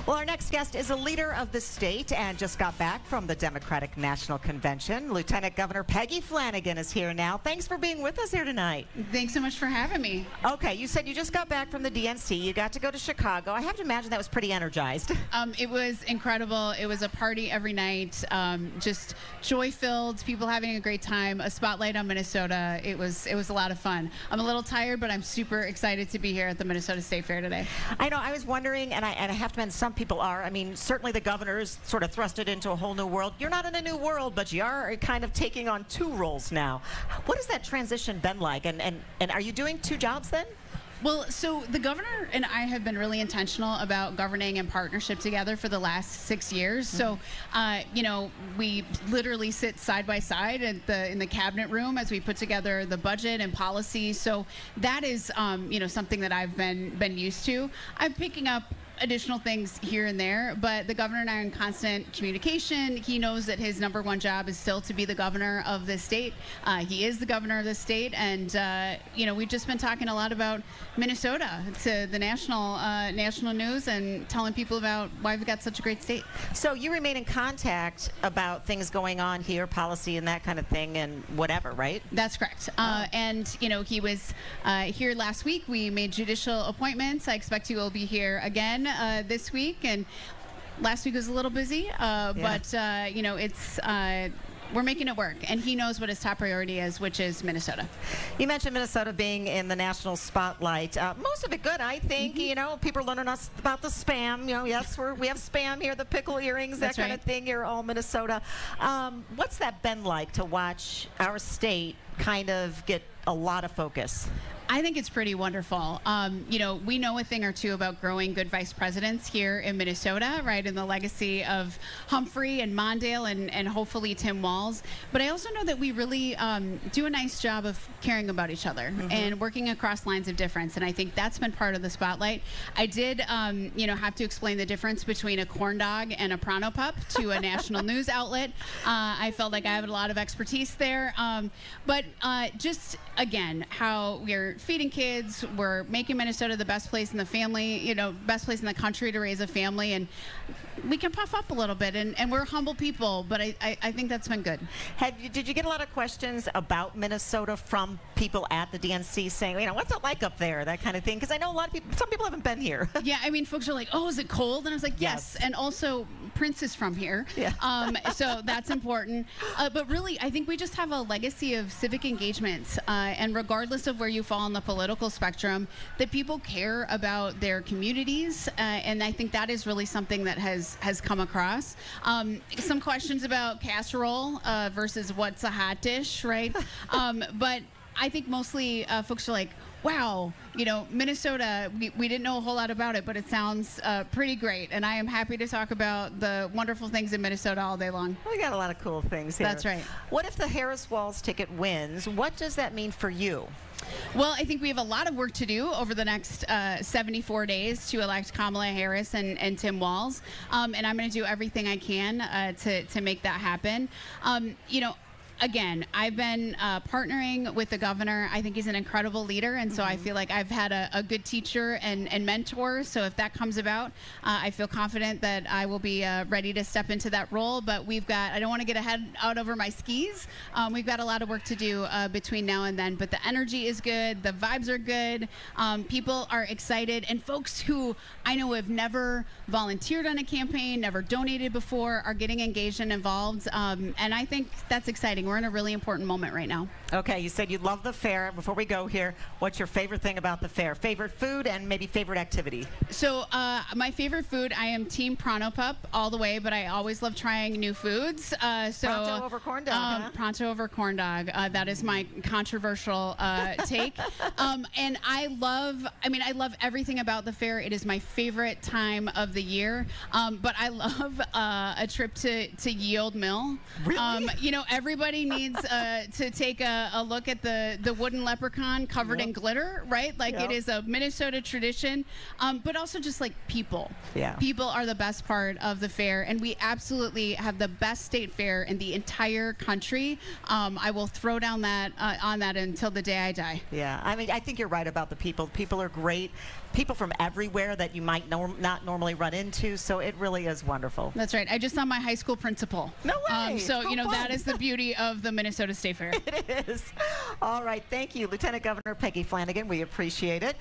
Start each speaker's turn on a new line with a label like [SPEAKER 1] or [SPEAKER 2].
[SPEAKER 1] Well, our next guest is a leader of the state and just got back from the Democratic National Convention. Lieutenant Governor Peggy Flanagan is here now. Thanks for being with us here tonight.
[SPEAKER 2] Thanks so much for having me.
[SPEAKER 1] Okay, you said you just got back from the DNC. You got to go to Chicago. I have to imagine that was pretty energized.
[SPEAKER 2] It was incredible. It was a party every night, just joy-filled, people having a great time, a spotlight on Minnesota. It was a lot of fun. I'm a little tired, but I'm super excited to be here at the Minnesota State Fair today.
[SPEAKER 1] I know, I was wondering, and I have to mention, some people are. I mean, certainly the governor's sort of thrust it into a whole new world. You're not in a new world, but you are kind of taking on two roles now. What has that transition been like? And are you doing two jobs then?
[SPEAKER 2] Well, so the governor and I have been really intentional about governing in partnership together for the last 6 years. So, you know, we literally sit side by side in the cabinet room as we put together the budget and policy. So that is, you know, something that I've been used to. I'm picking up additional things here and there, but the governor and I are in constant communication. He knows that his #1 job is still to be the governor of the state. He is the governor of the state, and you know, we've just been talking a lot about Minnesota to the national news and telling people about why we've got such a great state.
[SPEAKER 1] So you remain in contact about things going on here, policy and that kind of thing, and whatever, right?
[SPEAKER 2] That's correct. And you know, he was here last week. We made judicial appointments. I expect he will be here again this week, and last week was a little busy, but you know, it's we're making it work, and he knows what his top priority is, which is Minnesota.
[SPEAKER 1] You mentioned Minnesota being in the national spotlight. Most of it good, I think. You know, people are learning us about the spam. You know, yes, we have spam here, the pickle earrings, that kind of thing. You're all Minnesota. What's that been like to watch our state kind of get a lot of focus?
[SPEAKER 2] I think it's pretty wonderful. You know, we know a thing or two about growing good vice presidents here in Minnesota, right, in the legacy of Humphrey and Mondale and hopefully Tim Walz. But I also know that we really do a nice job of caring about each other and working across lines of difference. And I think that's been part of the spotlight. I did, you know, have to explain the difference between a corn dog and a Pronto Pup to a national news outlet. I felt like I have a lot of expertise there. But just, again, how we're feeding kids, we're making Minnesota the best place in the family, you know, best place in the country to raise a family, and we can puff up a little bit, and we're humble people, but I think that's been good.
[SPEAKER 1] Did you get a lot of questions about Minnesota from people at the DNC saying, you know, what's it like up there, that kind of thing? Because I know a lot of people, some people haven't been here.
[SPEAKER 2] Yeah, I mean, folks are like, oh, is it cold? And I was like, yes. And also, Prince is from here. Yeah. So that's important. But really, I think we just have a legacy of civic engagement, and regardless of where you fall on the political spectrum, that people care about their communities, and I think that is really something that has come across. Some questions about casserole versus what's a hot dish, right? But I think mostly folks are like, wow, you know, Minnesota, we didn't know a whole lot about it, but it sounds pretty great. And I am happy to talk about the wonderful things in Minnesota all day long.
[SPEAKER 1] We got a lot of cool things here.
[SPEAKER 2] That's right.
[SPEAKER 1] What if the Harris-Walz ticket wins? What does that mean for you?
[SPEAKER 2] Well, I think we have a lot of work to do over the next 74 days to elect Kamala Harris and Tim Walz. And I'm going to do everything I can to make that happen. You know, again, I've been partnering with the governor. I think he's an incredible leader, and so I feel like I've had a good teacher and mentor. So if that comes about, I feel confident that I will be ready to step into that role. But we've got, I don't want to get out over my skis. We've got a lot of work to do between now and then. But the energy is good. The vibes are good. People are excited. And folks who I know have never volunteered on a campaign, never donated before, are getting engaged and involved. And I think that's exciting. We're in a really important moment right now.
[SPEAKER 1] Okay, you said you love the fair. Before we go here, what's your favorite thing about the fair? Favorite food and maybe favorite activity?
[SPEAKER 2] So my favorite food, I am team Pronto Pup all the way, but I always love trying new foods.
[SPEAKER 1] Pronto over corn dog, huh?
[SPEAKER 2] Pronto over corn dog. That is my controversial take. And I love everything about the fair. It is my favorite time of the year. But I love a trip to Ye Old Mill.
[SPEAKER 1] Really?
[SPEAKER 2] You know, everybody needs to take a look at the wooden leprechaun covered in glitter, right? Like it is a Minnesota tradition, but also just like people. Yeah. People are the best part of the fair, and we absolutely have the best state fair in the entire country. I will throw down that on that until the day I die.
[SPEAKER 1] Yeah, I mean, I think you're right about the people. People are great. people from everywhere that you might not normally run into. So it really is wonderful.
[SPEAKER 2] That's right. I just saw my high school principal.
[SPEAKER 1] No way.
[SPEAKER 2] So, you know, that is the beauty of the Minnesota State Fair.
[SPEAKER 1] It is. All right. Thank you, Lieutenant Governor Peggy Flanagan. We appreciate it.